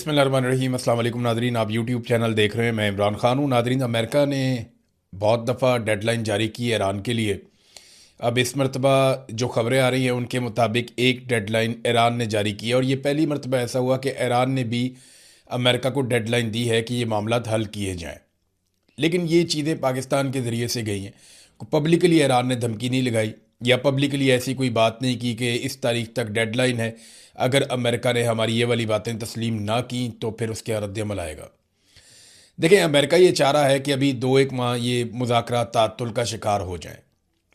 बिस्मिल्लाहिर्रहमानिर्रहीम। अस्सलाम वालेकुम नादरीन, आप यूट्यूब चैनल देख रहे हैं। मैं इमरान खान हूँ। नादरीन, अमेरिका ने बहुत दफ़ा डेडलाइन जारी की है ईरान के लिए। अब इस मरतबा जो खबरें आ रही हैं उनके मुताबिक एक डेडलाइन ईरान ने जारी की है, और ये पहली मरतबा ऐसा हुआ कि ईरान ने भी अमेरिका को डेडलाइन दी है कि ये मामला हल किए जाएँ। लेकिन ये चीज़ें पाकिस्तान के ज़रिए से गई हैं। पब्लिकली ईरान ने धमकी नहीं लगाई या पब्लिकली ऐसी कोई बात नहीं की कि इस तारीख तक डेडलाइन है, अगर अमेरिका ने हमारी ये वाली बातें तस्लीम ना की तो फिर उसके रद्दमल आएगा। देखें, अमेरिका ये चाह रहा है कि अभी 2-1 माह ये मुज़ाकरात ताअत्तुल का शिकार हो जाएं।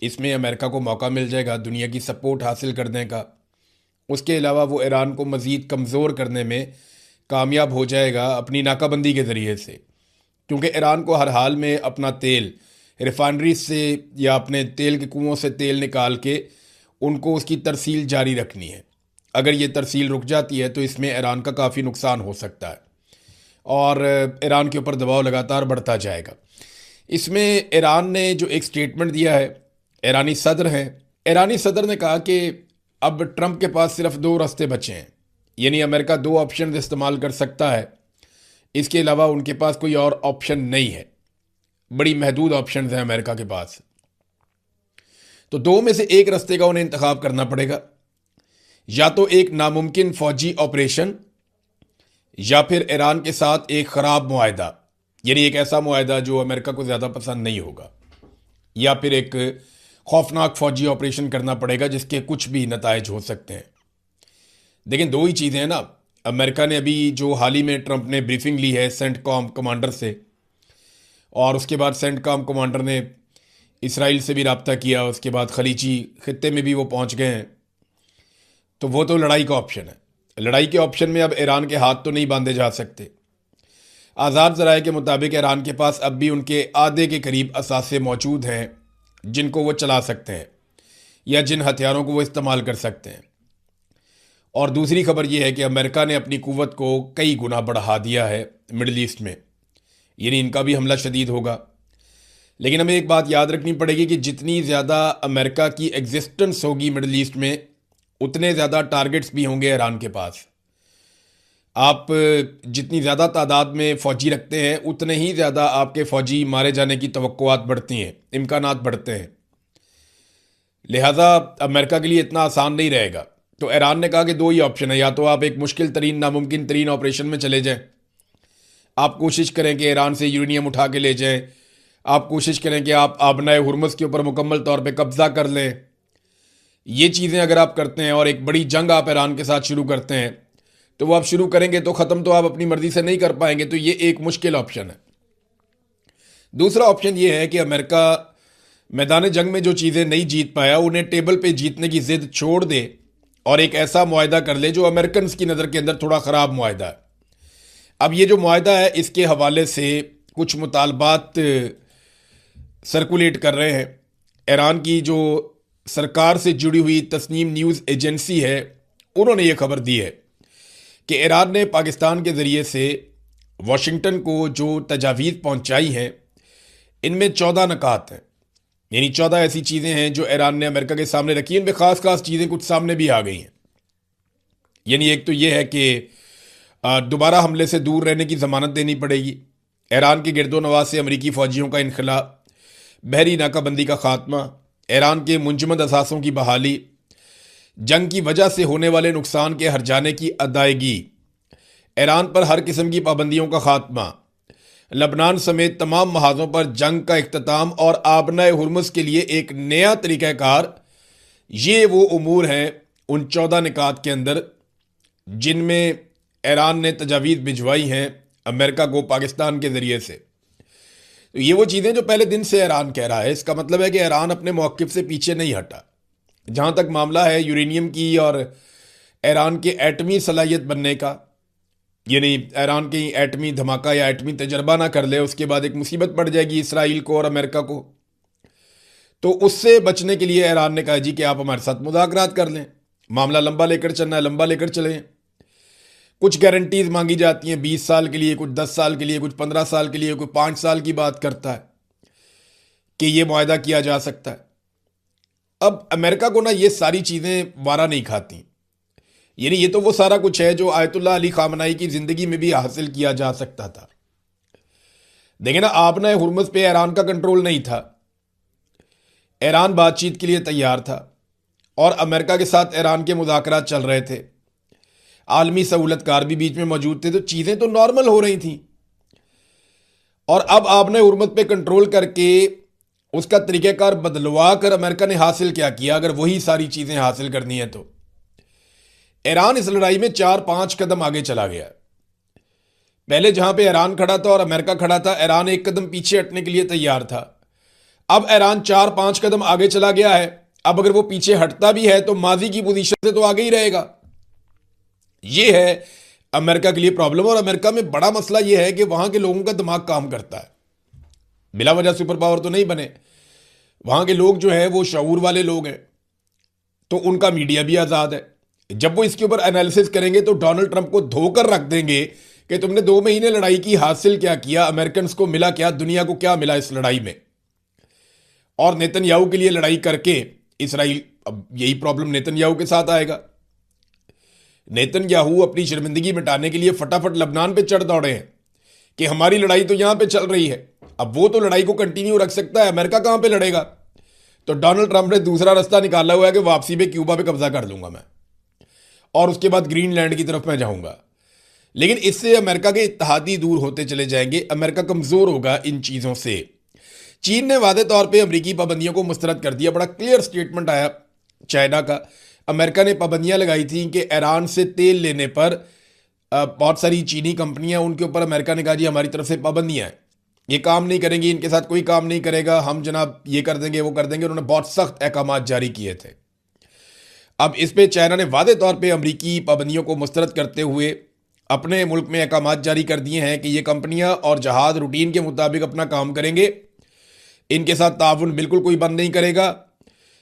इसमें अमेरिका को मौका मिल जाएगा दुनिया की सपोर्ट हासिल करने का। उसके अलावा वो ईरान को मज़ीद कमज़ोर करने में कामयाब हो जाएगा अपनी नाकाबंदी के ज़रिए से, क्योंकि ईरान को हर हाल में अपना तेल रिफाइनरी से या अपने तेल के कुओं से तेल निकाल के उनको उसकी तरसील जारी रखनी है। अगर ये तरसील रुक जाती है तो इसमें ईरान का काफ़ी नुकसान हो सकता है और ईरान के ऊपर दबाव लगातार बढ़ता जाएगा। इसमें ईरान ने जो एक स्टेटमेंट दिया है, ईरानी सदर हैं, ईरानी सदर ने कहा कि अब ट्रंप के पास सिर्फ 2 रास्ते बचे हैं, यानी अमेरिका 2 ऑप्शन इस्तेमाल कर सकता है। इसके अलावा उनके पास कोई और ऑप्शन नहीं है। बड़ी महदूद ऑप्शंस हैं अमेरिका के पास। तो दो में से एक रास्ते का उन्हें इंतखाब करना पड़ेगा, या तो एक नामुमकिन फौजी ऑपरेशन या फिर ईरान के साथ एक ख़राब मुआहदा, यानी एक ऐसा मुआहदा जो अमेरिका को ज़्यादा पसंद नहीं होगा, या फिर एक खौफनाक फौजी ऑपरेशन करना पड़ेगा जिसके कुछ भी नतायज हो सकते हैं। लेकिन दो ही चीज़ें हैं ना। अमेरिका ने अभी जो हाल ही में ट्रंप ने ब्रीफिंग ली है सेंटकॉम कमांडर से, और उसके बाद सेंटकॉम कमांडर ने इसराइल से भी रब्ता किया, उसके बाद खलीजी खत्ते में भी वो पहुंच गए हैं। तो वो तो लड़ाई का ऑप्शन है। लड़ाई के ऑप्शन में अब ईरान के हाथ तो नहीं बांधे जा सकते। आज़ाद ज़राए के मुताबिक ईरान के पास अब भी उनके आधे के करीब असासे मौजूद हैं जिनको वो चला सकते हैं या जिन हथियारों को वो इस्तेमाल कर सकते हैं। और दूसरी खबर यह है कि अमेरिका ने अपनी कुव्वत को कई गुना बढ़ा दिया है मिडल ईस्ट में, यानी इनका भी हमला शदीद होगा। लेकिन हमें एक बात याद रखनी पड़ेगी कि जितनी ज़्यादा अमेरिका की एग्जिस्टेंस होगी मिडल ईस्ट में, उतने ज़्यादा टारगेट्स भी होंगे ईरान के पास। आप जितनी ज़्यादा तादाद में फ़ौजी रखते हैं उतने ही ज़्यादा आपके फ़ौजी मारे जाने की तवक्कुआत बढ़ती हैं, इम्कानात बढ़ते हैं। लिहाजा अमेरिका के लिए इतना आसान नहीं रहेगा। तो ईरान ने कहा कि दो ही ऑप्शन है, या तो आप एक मुश्किल तरीन नामुमकिन तरीन ऑपरेशन में चले जाएं, आप कोशिश करें कि ईरान से यूरेनियम उठा के ले जाएं, आप कोशिश करें कि आप आबनाए हुर्मुज़ के ऊपर मुकम्मल तौर पे कब्ज़ा कर लें। ये चीज़ें अगर आप करते हैं और एक बड़ी जंग आप ईरान के साथ शुरू करते हैं, तो वो आप शुरू करेंगे तो ख़त्म तो आप अपनी मर्ज़ी से नहीं कर पाएंगे। तो ये एक मुश्किल ऑप्शन है। दूसरा ऑप्शन ये है कि अमेरिका मैदान जंग में जो चीज़ें नहीं जीत पाया उन्हें टेबल पे जीतने की जिद छोड़ दे और एक ऐसा मुआहदा कर ले जो अमेरिकन की नज़र के अंदर थोड़ा ख़राब मुआहदा है। अब ये जो मुआहदा है इसके हवाले से कुछ मुतालबात सर्कुलेट कर रहे हैं। ईरान की जो सरकार से जुड़ी हुई तस्नीम न्यूज़ एजेंसी है, उन्होंने ये खबर दी है कि ईरान ने पाकिस्तान के ज़रिए से वाशिंगटन को जो तजावीज़ पहुंचाई हैं, इनमें 14 नकात हैं, यानी 14 ऐसी चीज़ें हैं जो ईरान ने अमेरिका के सामने रखी हैं। इनमें ख़ास ख़ास चीज़ें कुछ सामने भी आ गई हैं। यानी एक तो ये है कि दोबारा हमले से दूर रहने की ज़मानत देनी पड़ेगी, ईरान के गिरदो नवाज से अमरीकी फ़ौजियों का इनखला, बहरी नाकाबंदी का खात्मा, ईरान के मुंजमद असासों की बहाली, जंग की वजह से होने वाले नुकसान के हर्जाने की अदायगी, ईरान पर हर किस्म की पाबंदियों का खात्मा, लबनान समेत तमाम महाजों पर जंग का इख्तिताम और आबनाए हुर्मुज़ के लिए एक नया तरीक़ाकार। ये वो उमूर हैं उन 14 निकात के अंदर जिनमें ईरान ने तजावीज़ भिजवाई हैं अमेरिका को पाकिस्तान के ज़रिए से। तो ये वो चीज़ें जो पहले दिन से ईरान कह रहा है। इसका मतलब है कि ईरान अपने मौक़िफ़ से पीछे नहीं हटा। जहाँ तक मामला है यूरेनियम की और ईरान के एटमी सलाहियत बनने का, यानी ईरान की एटमी धमाका या एटमी तजर्बा ना कर ले, उसके बाद एक मुसीबत पड़ जाएगी इसराइल को और अमेरिका को। तो उससे बचने के लिए ईरान ने कहा जी कि आप हमारे साथ मुज़ाकरात कर लें, मामला लंबा लेकर चलना है, लंबा लेकर चलें। कुछ गारंटीज मांगी जाती हैं 20 साल के लिए, कुछ 10 साल के लिए, कुछ 15 साल के लिए, कोई 5 साल की बात करता है कि ये मुआहदा किया जा सकता है। अब अमेरिका को ना ये सारी चीज़ें वारा नहीं खाती। यानी ये तो वो सारा कुछ है जो आयतुल्लाह अली खामनाई की जिंदगी में भी हासिल किया जा सकता था। देखें ना, आपने हुर्मुज़ पे ईरान का कंट्रोल नहीं था, ईरान बातचीत के लिए तैयार था और अमेरिका के साथ ईरान के मुज़ाकरात चल रहे थे, आलमी सहूलतकार भी बीच में मौजूद थे, तो चीज़ें तो नॉर्मल हो रही थी। और अब आपने हुर्मुज़ पे कंट्रोल करके उसका तरीक़ाकार बदलवा कर अमेरिका ने हासिल क्या किया? अगर वही सारी चीज़ें हासिल करनी है तो ईरान इस लड़ाई में 4-5 कदम आगे चला गया। पहले जहां पे ईरान खड़ा था और अमेरिका खड़ा था, ईरान एक कदम पीछे हटने के लिए तैयार था। अब ईरान 4-5 कदम आगे चला गया है। अब अगर वो पीछे हटता भी है तो माजी की पोजीशन से तो आगे ही रहेगा। ये है अमेरिका के लिए प्रॉब्लम। और अमेरिका में बड़ा मसला यह है कि वहां के लोगों का दिमाग काम करता है, बिला वजह सुपर पावर तो नहीं बने। वहां के लोग जो है वो शऊर वाले लोग हैं, तो उनका मीडिया भी आज़ाद है। जब वो इसके ऊपर एनालिसिस करेंगे तो डोनाल्ड ट्रंप को धोकर रख देंगे कि तुमने 2 महीने लड़ाई की, हासिल क्या किया, अमेरिकन को मिला क्या, दुनिया को क्या मिला इस लड़ाई में। और नेतन्याहू के लिए लड़ाई करके इसराइल, अब यही प्रॉब्लम नेतन्याहू के साथ आएगा। नेतन्याहू अपनी शर्मिंदगी मिटाने के लिए फटाफट लबनान पे चढ़ दौड़े हैं कि हमारी लड़ाई तो यहां पे चल रही है। अब वो तो लड़ाई को कंटिन्यू रख सकता है, अमेरिका कहां पे लड़ेगा? तो डोनाल्ड ट्रंप ने दूसरा रास्ता निकाला हुआ है कि वापसी पे क्यूबा पे कब्जा कर लूंगा मैं, और उसके बाद ग्रीनलैंड की तरफ मैं जाऊंगा। लेकिन इससे अमेरिका के इत्तेहादी दूर होते चले जाएंगे, अमेरिका कमजोर होगा इन चीजों से। चीन ने वादे तौर पे अमेरिकी पाबंदियों को मुस्तरद कर दिया। बड़ा क्लियर स्टेटमेंट आया चाइना का। अमेरिका ने पाबंदियां लगाई थी कि ईरान से तेल लेने पर बहुत सारी चीनी कंपनियां, उनके ऊपर अमेरिका ने कहा जी हमारी तरफ से पाबंदियां हैं, ये काम नहीं करेंगी, इनके साथ कोई काम नहीं करेगा, हम जनाब ये कर देंगे वो कर देंगे। उन्होंने बहुत सख्त अहकाम जारी किए थे। अब इस पे चाइना ने वादे तौर पे अमेरिकी पाबंदियों को मुस्तरद करते हुए अपने मुल्क में अहकाम जारी कर दिए हैं कि ये कंपनियां और जहाज रूटीन के मुताबिक अपना काम करेंगे, इनके साथ ताउन बिल्कुल कोई बंद नहीं करेगा।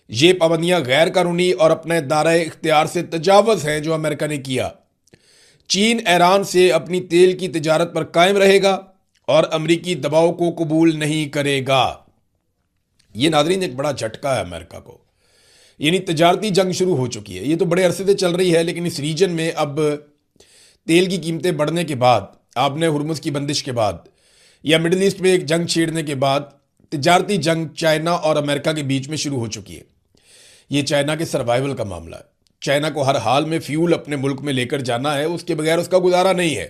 ये पाबंदियां गैर कानूनी और अपने दायरे इख्तियार से तजावज़ हैं जो अमेरिका ने किया। चीन ईरान से अपनी तेल की तिजारत पर कायम रहेगा और अमेरिकी दबाव को कबूल नहीं करेगा। यह नाज़रीन एक बड़ा झटका है अमेरिका को, यानी तजारती जंग शुरू हो चुकी है। ये तो बड़े अरसे से चल रही है, लेकिन इस रीजन में अब तेल की कीमतें बढ़ने के बाद, आपने हुर्मुज़ की बंदिश के बाद, या मिडिल ईस्ट में एक जंग छेड़ने के बाद तजारती जंग चाइना और अमेरिका के बीच में शुरू हो चुकी है। ये चाइना के सर्वाइवल का मामला है। चाइना को हर हाल में फ्यूल अपने मुल्क में लेकर जाना है, उसके बगैर उसका गुजारा नहीं है।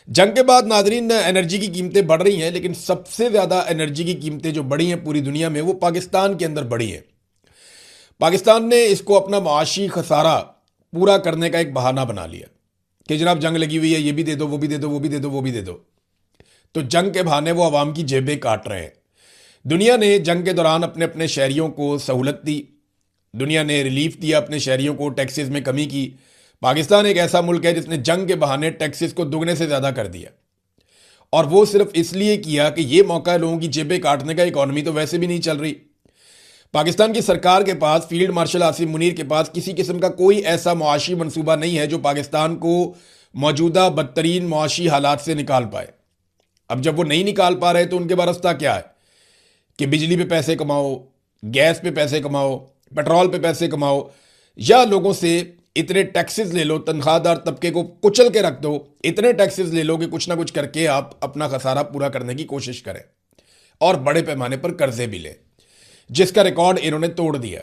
जंग के बाद नाजरीन एनर्जी की कीमतें बढ़ रही हैं, लेकिन सबसे ज़्यादा एनर्जी की कीमतें जो बढ़ी हैं पूरी दुनिया में, वो पाकिस्तान के अंदर बढ़ी हैं। पाकिस्तान ने इसको अपना माशी खसारा पूरा करने का एक बहाना बना लिया कि जनाब जंग लगी हुई है, ये भी दे दो, वो भी दे दो, वो भी दे दो, वो भी दे दो। तो जंग के बहाने वो अवाम की जेबें काट रहे हैं। दुनिया ने जंग के दौरान अपने अपने शहरियों को सहूलत दी, दुनिया ने रिलीफ दिया अपने शहरियों को, टैक्सेस में कमी की। पाकिस्तान एक ऐसा मुल्क है जिसने जंग के बहाने टैक्सेस को दुगने से ज़्यादा कर दिया, और वो सिर्फ इसलिए किया कि ये मौका है लोगों की जेबें काटने का। इकॉनमी तो वैसे भी नहीं चल रही। पाकिस्तान की सरकार के पास, फील्ड मार्शल आसिम मुनीर के पास किसी किस्म का कोई ऐसा मुआशी मनसूबा नहीं है जो पाकिस्तान को मौजूदा बदतरीन मुआशी हालात से निकाल पाए। अब जब वो नहीं निकाल पा रहे तो उनके पास रास्ता क्या है कि बिजली पे पैसे कमाओ, गैस पे पैसे कमाओ, पेट्रोल पे पैसे कमाओ, या लोगों से इतने टैक्सेस ले लो, तनख्वाहदार तबके को कुचल के रख दो, इतने टैक्सेस ले लो कि कुछ ना कुछ करके आप अपना खसारा पूरा करने की कोशिश करें, और बड़े पैमाने पर कर्जे भी लें, जिसका रिकॉर्ड इन्होंने तोड़ दिया।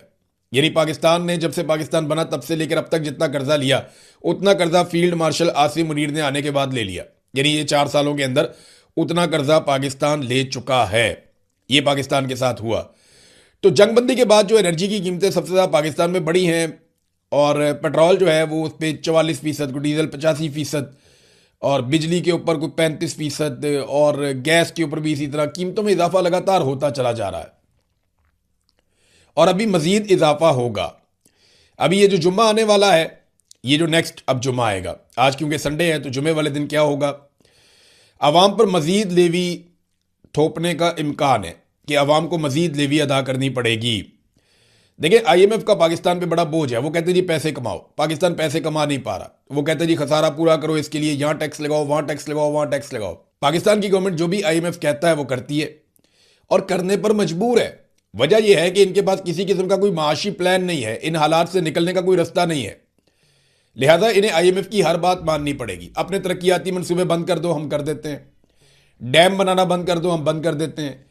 यानी पाकिस्तान ने जब से पाकिस्तान बना तब से लेकर अब तक जितना कर्जा लिया, उतना कर्जा फील्ड मार्शल आसिम मुनीर ने आने के बाद ले लिया। यानी ये 4 सालों के अंदर उतना कर्जा पाकिस्तान ले चुका है। ये पाकिस्तान के साथ हुआ। तो जंगबंदी के बाद जो एनर्जी की कीमतें सबसे ज़्यादा पाकिस्तान में बढ़ी हैं, और पेट्रोल जो है वो उस पर 44%, कोई डीजल 85%, और बिजली के ऊपर कोई 35%, और गैस के ऊपर भी इसी तरह कीमतों में इजाफा लगातार होता चला जा रहा है, और अभी मजीद इजाफा होगा। अभी ये जो जुम्मा आने वाला है, ये जो नेक्स्ट अब जुम्मा आएगा, आज क्योंकि संडे है तो जुम्मे वाले दिन क्या होगा, अवाम पर मजीद लेवी थोपने का इम्कान है कि अवाम को मजीद लेवी अदा करनी पड़ेगी। देखिए, IMF का पाकिस्तान पे बड़ा बोझ है। वो कहते जी पैसे कमाओ, पाकिस्तान पैसे कमा नहीं पा रहा। वो कहते जी खसारा पूरा करो, इसके लिए यहां टैक्स लगाओ, वहां टैक्स लगाओ, वहां टैक्स लगाओ। पाकिस्तान की गवर्नमेंट जो भी IMF कहता है वो करती है, और करने पर मजबूर है। वजह यह है कि इनके पास किसी किस्म का कोई माशी प्लान नहीं है, इन हालात से निकलने का कोई रास्ता नहीं है। लिहाजा इन्हें आईएमएफ की हर बात माननी पड़ेगी। अपने तरक्याती मंसूबे बंद कर दो, हम कर देते हैं। डैम बनाना बंद कर दो, हम बंद कर देते हैं।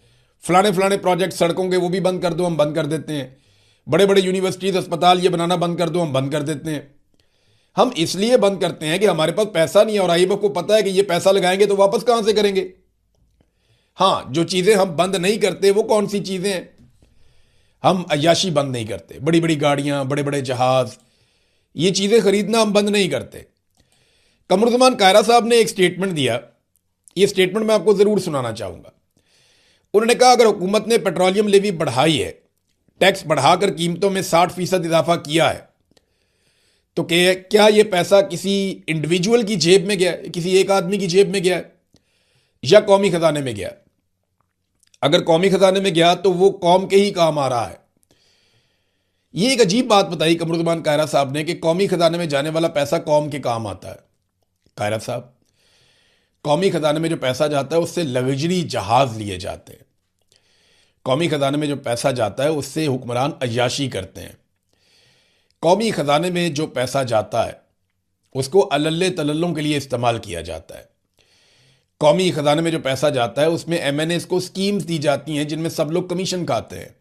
फलाने फलाने प्रोजेक्ट सड़कों के वो भी बंद कर दो, हम बंद कर देते हैं। बड़े बड़े यूनिवर्सिटीज अस्पताल ये बनाना बंद कर दो, हम बंद कर देते हैं। हम इसलिए बंद करते हैं कि हमारे पास पैसा नहीं है और आईएमएफ को पता है कि ये पैसा लगाएंगे तो वापस कहां से करेंगे। हाँ, जो चीजें हम बंद नहीं करते वो कौन सी चीजें हैं? हम अय्याशी बंद नहीं करते, बड़ी बड़ी गाड़ियां, बड़े बड़े जहाज, ये चीजें खरीदना हम बंद नहीं करते। कमरुज़्ज़मान कायरा साहब ने एक स्टेटमेंट दिया, ये स्टेटमेंट मैं आपको जरूर सुनाना चाहूंगा। उन्होंने कहा अगर हुकूमत ने पेट्रोलियम लेवी बढ़ाई है, टैक्स बढ़ाकर कीमतों में 60% इजाफा किया है, तो क्या यह पैसा किसी इंडिविजुअल की जेब में गया, किसी एक आदमी की जेब में गया या कौमी खजाने में गया? अगर कौमी खजाने में गया तो वो कौम के ही काम आ रहा है। ये एक अजीब बात बताई कमरुज़्ज़मान कायरा साहब ने कि कौमी खजाने में जाने वाला पैसा कौम के काम आता है। कायरा साहब, कौमी खजाने में जो पैसा जाता है उससे लग्जरी जहाज लिए जाते हैं। कौमी खजाने में जो पैसा जाता है उससे हुक्मरान अय्याशी करते हैं। कौमी खजाने में जो पैसा जाता है उसको अल्ले तलल्लों के लिए इस्तेमाल किया जाता है। कौमी खजाने में जो पैसा जाता है उसमें एमएनएस को स्कीम्स दी जाती हैं जिनमें सब लोग कमीशन खाते हैं।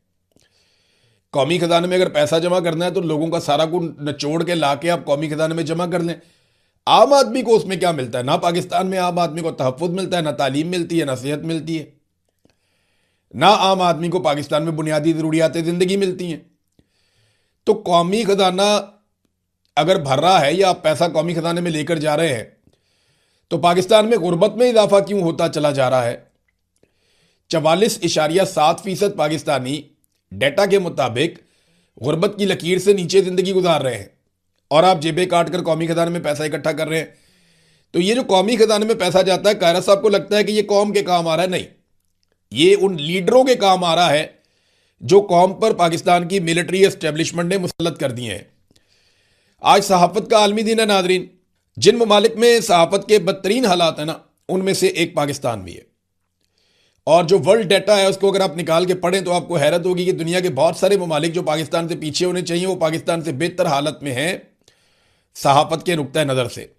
कौमी खजाने में अगर पैसा जमा करना है तो लोगों का सारा को निचोड़ के ला के आप कौमी खजाने में जमा कर लें। आम आदमी को उसमें क्या मिलता है? ना पाकिस्तान में आम आदमी को तहफ़्फ़ुज़ मिलता है, ना तालीम मिलती है, ना सेहत मिलती है, ना आम आदमी को पाकिस्तान में बुनियादी ज़रूरियात ज़िंदगी मिलती हैं। तो कौमी खजाना अगर भर रहा है या आप पैसा कौमी खजाने में लेकर जा रहे हैं तो पाकिस्तान में गुर्बत में इजाफा क्यों होता चला जा रहा है? 44.7% पाकिस्तानी डेटा के मुताबिक गुर्बत की लकीर से नीचे जिंदगी गुजार रहे हैं और आप जेबें काट कर कौमी खजाने में पैसा इकट्ठा कर रहे हैं। तो ये जो कौमी खजाने में पैसा जाता है, कायरा साहब को लगता है कि ये कौम के काम आ रहा है। नहीं, ये उन लीडरों के काम आ रहा है जो कौम पर पाकिस्तान की मिलिट्री एस्टेब्लिशमेंट ने मुसल्लत कर दिए हैं। आज सहाफत का आलमी दिन है नादरीन। जिन ममालिक में सहाफत के बदतरीन हालात हैं ना, उनमें से एक पाकिस्तान भी है। और जो वर्ल्ड डाटा है उसको अगर आप निकाल के पढ़ें तो आपको हैरत होगी कि दुनिया के बहुत सारे ममालिक जो पाकिस्तान से पीछे होने चाहिए वो पाकिस्तान से बेहतर हालत में हैं सहाफत के नुक्ता नज़र से।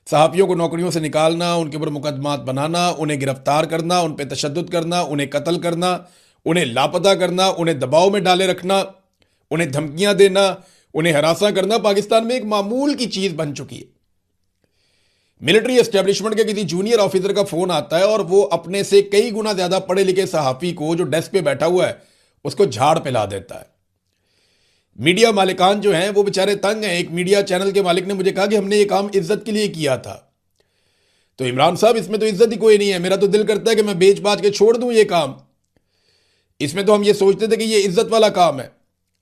सहाफ़ियों को नौकरियों से निकालना, उनके ऊपर मुकदमात बनाना, उन्हें गिरफ्तार करना, उन पर तशद्दुद करना, उन्हें कत्ल करना, उन्हें लापता करना, उन्हें दबाव में डाले रखना, उन्हें धमकियां देना, उन्हें हरासा करना पाकिस्तान में एक मामूल की चीज़ बन चुकी है। मिलिट्री एस्टेब्लिशमेंट के किसी जूनियर ऑफिसर का फोन आता है और वो अपने से कई गुना ज्यादा पढ़े लिखे सहाफ़ी को जो डेस्क पे बैठा हुआ है उसको झाड़ पिला देता है। मीडिया मालिकान जो हैं वो बेचारे तंग हैं। एक मीडिया चैनल के मालिक ने मुझे कहा कि हमने ये काम इज्जत के लिए किया था। तो इमरान साहब, इसमें तो इज्जत ही कोई नहीं है। मेरा तो दिल करता है कि मैं बेच बाच के छोड़ दूं ये काम। इसमें तो हम ये सोचते थे कि ये इज्जत वाला काम है,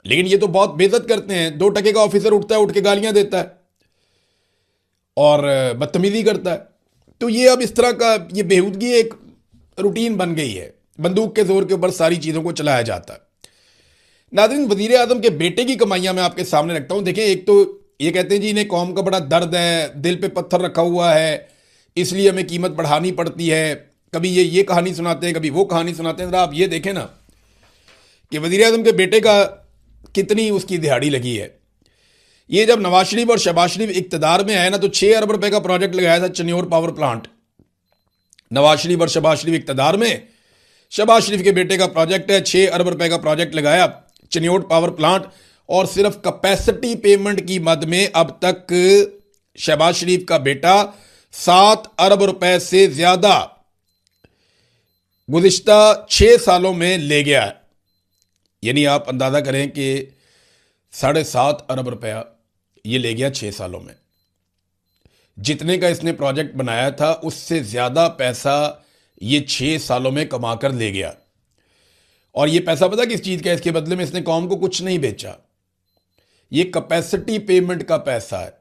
लेकिन ये तो बहुत बेइज्जत करते हैं। 2 टके का ऑफिसर उठता है, उठ के गालियां देता है और बदतमीजी करता है। तो ये अब इस तरह का ये बेहूदगी एक रूटीन बन गई है। बंदूक के जोर के ऊपर सारी चीज़ों को चलाया जाता है। नाज़रीन, वज़ीर आज़म के बेटे की कमाइयां मैं आपके सामने रखता हूं। देखें, एक तो ये कहते हैं जी इन्हें कौम का बड़ा दर्द है, दिल पे पत्थर रखा हुआ है, इसलिए हमें कीमत बढ़ानी पड़ती है। कभी ये कहानी सुनाते हैं, कभी वो कहानी सुनाते हैं। जरा आप ये देखें ना कि वज़ीर आज़म के बेटे का कितनी उसकी दिहाड़ी लगी है। ये जब नवाज शरीफ और शहबाज शरीफ इक़्तिदार में आए ना तो 6 अरब रुपए का प्रोजेक्ट लगाया था चन्योर पावर प्लांट। नवाज शरीफ और शहबाज शरीफ इक़्तिदार में, शहबाज शरीफ के बेटे का प्रोजेक्ट है, 6 अरब रुपए का प्रोजेक्ट लगाया चन्योर पावर प्लांट। और सिर्फ कैपेसिटी पेमेंट की मद में अब तक शहबाज शरीफ का बेटा 7 अरब रुपए से ज्यादा गुज़िश्ता 6 सालों में ले गया है। यानी आप अंदाजा करें कि 7.5 अरब रुपया ये ले गया 6 सालों में। जितने का इसने प्रोजेक्ट बनाया था उससे ज्यादा पैसा ये 6 सालों में कमाकर ले गया। और ये पैसा पता किस चीज का? इसके बदले में इसने कौम को कुछ नहीं बेचा। ये कैपेसिटी पेमेंट का पैसा है।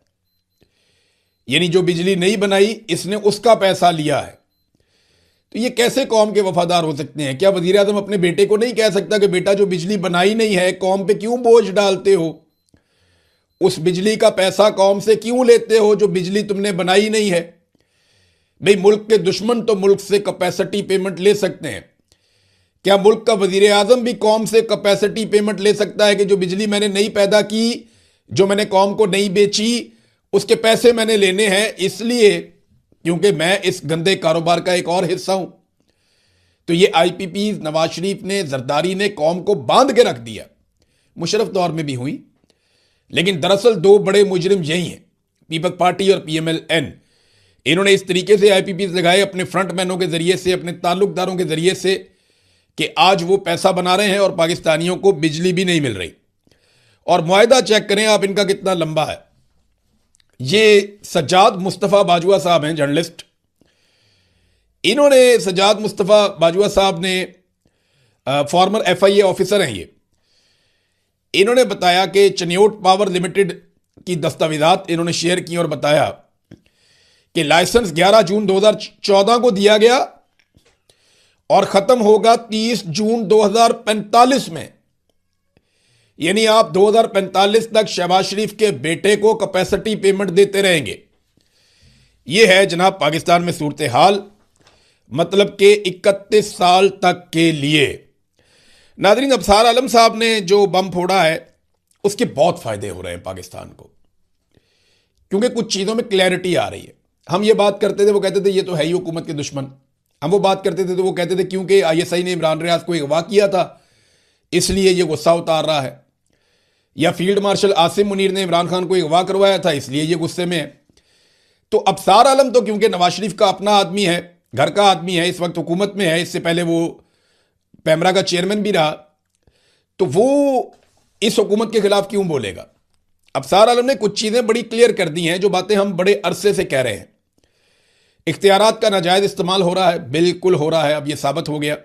यानी जो बिजली नहीं बनाई इसने उसका पैसा लिया है। तो ये कैसे कौम के वफादार हो सकते हैं? क्या वजीर आजम अपने बेटे को नहीं कह सकता कि बेटा जो बिजली बनाई नहीं है कौम पे क्यों बोझ डालते हो? उस बिजली का पैसा कौम से क्यों लेते हो जो बिजली तुमने बनाई नहीं है? भाई, मुल्क के दुश्मन तो मुल्क से कैपेसिटी पेमेंट ले सकते हैं। क्या मुल्क का वजीर आजम भी कौम से कैपेसिटी पेमेंट ले सकता है कि जो बिजली मैंने नहीं पैदा की, जो मैंने कौम को नहीं बेची, उसके पैसे मैंने लेने हैं इसलिए क्योंकि मैं इस गंदे कारोबार का एक और हिस्सा हूं। तो ये आईपीपी नवाज शरीफ ने, जरदारी ने कौम को बांध के रख दिया। मुशर्रफ दौर में भी हुई, लेकिन दरअसल दो बड़े मुजरिम यही हैं, पीपल्स पार्टी और पीएमएल-एन। इन्होंने इस तरीके से आईपीपी लगाए अपने फ्रंटमैनों के जरिए से, अपने ताल्लुकदारों के जरिए से, कि आज वो पैसा बना रहे हैं और पाकिस्तानियों को बिजली भी नहीं मिल रही। और मुआहदा चेक करें आप इनका कितना लंबा है। ये सज्जाद मुस्तफ़ा बाजवा साहब हैं, जर्नलिस्ट। इन्होंने, सज्जाद मुस्तफ़ा बाजवा साहब ने, फॉर्मर एफआईए ऑफिसर हैं ये, इन्होंने बताया कि चन्योट पावर लिमिटेड की दस्तावेजात इन्होंने शेयर की और बताया कि लाइसेंस 11 जून 2014 को दिया गया और खत्म होगा 30 जून 2045 में। यानी आप 2045 तक शहबाज शरीफ के बेटे को कैपेसिटी पेमेंट देते रहेंगे। यह है जनाब पाकिस्तान में सूरत हाल, मतलब कि 31 साल तक के लिए। नाज़रीन, अबसार आलम साहब ने जो बम फोड़ा है उसके बहुत फायदे हो रहे हैं पाकिस्तान को, क्योंकि कुछ चीज़ों में क्लैरिटी आ रही है। हम ये बात करते थे, वो कहते थे ये तो है ही हुकूमत के दुश्मन। हम वो बात करते थे तो वो कहते थे क्योंकि आईएसआई ने इमरान रियाज को अगवा किया था इसलिए ये गुस्सा उतार रहा है, या फील्ड मार्शल आसिम मुनीर ने इमरान खान को अगवा करवाया था इसलिए ये गुस्से में है। तो अबसार आलम तो क्योंकि नवाज शरीफ का अपना आदमी है, घर का आदमी है, इस वक्त हुकूमत में है, इससे पहले वो पैमरा का चेयरमैन भी रहा, तो वो इस हुकूमत के खिलाफ क्यों बोलेगा। अबसार आलम ने कुछ चीज़ें बड़ी क्लियर कर दी हैं जो बातें हम बड़े अरसे से कह रहे हैं। इख्तियारात का नाजायज इस्तेमाल हो रहा है, बिल्कुल हो रहा है, अब यह साबित हो गया।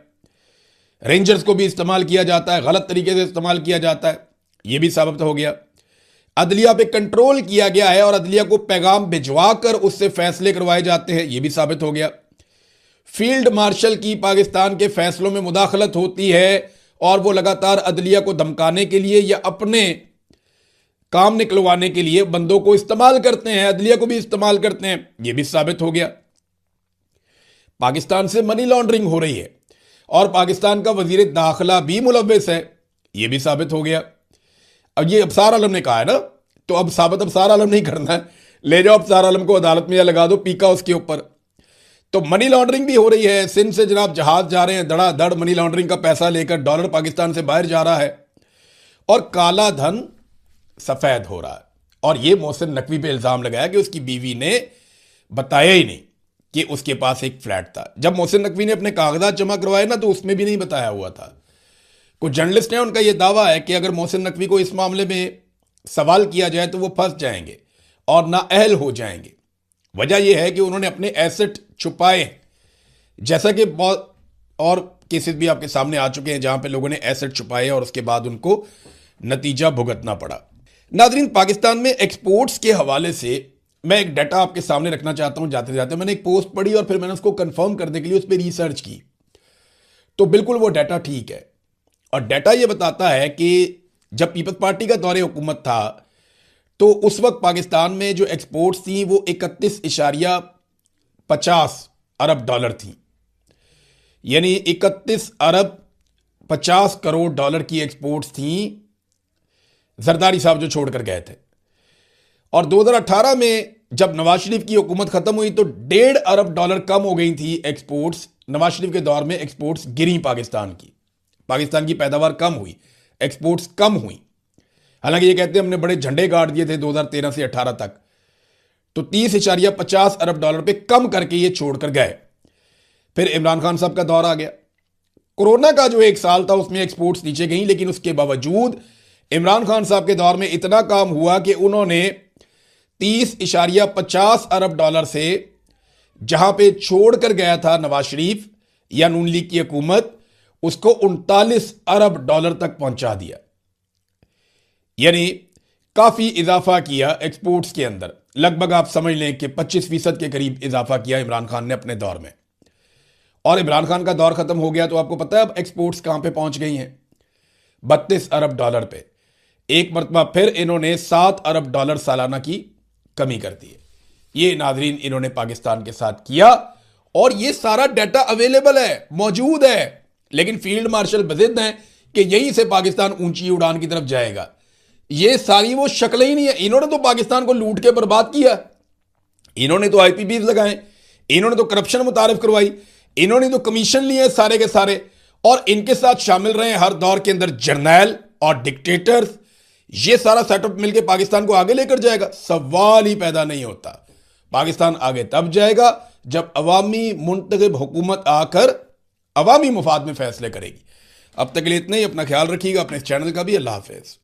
रेंजर्स को भी इस्तेमाल किया जाता है, गलत तरीके से इस्तेमाल किया जाता है, यह भी साबित हो गया। अदलिया पे कंट्रोल किया गया है और अदलिया को पैगाम भिजवा कर उससे फैसले करवाए जाते हैं, यह भी साबित हो गया। फील्ड मार्शल की पाकिस्तान के फैसलों में मुदाखलत होती है और वो लगातार अदलिया को धमकाने के लिए या अपने काम निकलवाने के लिए बंदों को इस्तेमाल करते हैं, अदलिया को भी इस्तेमाल करते हैं, यह भी साबित हो गया। पाकिस्तान से मनी लॉन्ड्रिंग हो रही है और पाकिस्तान का वजीर दाखिला भी मुलव्वस है, यह भी साबित हो गया। अब ये अबसार आलम ने कहा है ना, तो अब साबित अबसार आलम नहीं करना है, ले जाओ अबसार आलम को अदालत में या लगा दो पीका उसके ऊपर। तो मनी लॉन्ड्रिंग भी हो रही है। सिंध से जनाब जहाज जा रहे हैं, धड़ाधड़ मनी लॉन्ड्रिंग का पैसा लेकर डॉलर पाकिस्तान से बाहर जा रहा है और काला धन सफेद हो रहा है। और ये मोहसिन नकवी पे इल्जाम लगाया कि उसकी बीवी ने बताया ही नहीं कि उसके पास एक फ्लैट था। जब मोहसिन नकवी ने अपने कागजात जमा करवाए ना, तो उसमें भी नहीं बताया हुआ था। कुछ जर्नलिस्ट हैं, उनका यह दावा है कि अगर मोहसिन नकवी को इस मामले में सवाल किया जाए तो वो फंस जाएंगे और नाअहल हो जाएंगे। वजह यह है कि उन्होंने अपने एसेट छुपाए, जैसा कि बहुत और केसेस भी आपके सामने आ चुके हैं जहां पे लोगों ने एसेट छुपाए और उसके बाद उनको नतीजा भुगतना पड़ा। नाज़रीन, पाकिस्तान में एक्सपोर्ट्स के हवाले से मैं एक डाटा आपके सामने रखना चाहता हूं। जाते जाते मैंने एक पोस्ट पढ़ी और फिर मैंने उसको कंफर्म करने के लिए उस पर रिसर्च की, तो बिल्कुल वो डाटा ठीक है। और डाटा ये बताता है कि जब पीपल्स पार्टी का दौरे हुकूमत था तो उस वक्त पाकिस्तान में जो एक्सपोर्ट्स थी वो 31.50 अरब डॉलर थी, यानी 31 अरब 50 करोड़ डॉलर की एक्सपोर्ट्स थी, जरदारी साहब जो छोड़कर गए थे। और 2018 में जब नवाज शरीफ की हुकूमत खत्म हुई तो 1.5 अरब डॉलर कम हो गई थी एक्सपोर्ट्स। नवाज शरीफ के दौर में एक्सपोर्ट्स गिरी, पाकिस्तान की पैदावार कम हुई, एक्सपोर्ट्स कम हुई। हालांकि ये कहते हैं हमने बड़े झंडे गाड़ दिए थे 2013 से 18 तक, तो 30.50 अरब डॉलर पे कम करके ये छोड़कर गए। फिर इमरान खान साहब का दौर आ गया। कोरोना का जो एक साल था उसमें एक्सपोर्ट्स नीचे गई, लेकिन उसके बावजूद इमरान खान साहब के दौर में इतना काम हुआ कि उन्होंने 30.50 अरब डॉलर से जहां पे छोड़कर गया था नवाज शरीफ या नून लीग की हुकूमत, उसको 39 अरब डॉलर तक पहुंचा दिया। यानी काफी इजाफा किया एक्सपोर्ट्स के अंदर। लगभग आप समझ लें कि 25% के करीब इजाफा किया इमरान खान ने अपने दौर में। और इमरान खान का दौर खत्म हो गया तो आपको पता है अब एक्सपोर्ट्स कहां पे पहुंच गई हैं? 32 अरब डॉलर पे। एक मरतबा फिर इन्होंने 7 अरब डॉलर सालाना की कमी कर दी है। ये नाजरीन इन्होंने पाकिस्तान के साथ किया और ये सारा डाटा अवेलेबल है, मौजूद है। लेकिन फील्ड मार्शल बजिद हैं कि यहीं से पाकिस्तान ऊंची उड़ान की तरफ जाएगा। ये सारी वो शक्लें ही नहीं है। इन्होंने तो पाकिस्तान को लूट के बर्बाद किया, इन्होंने तो आईपीपीज लगाए, इन्होंने तो करप्शन मुतारिफ करवाई, इन्होंने तो कमीशन लिए सारे के सारे, और इनके साथ शामिल रहे हर दौर के अंदर जर्नैल और डिक्टेटर्स। ये सारा सेटअप मिलकर पाकिस्तान को आगे लेकर जाएगा? सवाल ही पैदा नहीं होता। पाकिस्तान आगे तब जाएगा जब अवामी मुंतखब हुकूमत आकर अवामी मुफाद में फैसले करेगी। अब तक के लिए इतना ही। अपना ख्याल रखिएगा, अपने इस चैनल का भी। अल्लाह हाफिज।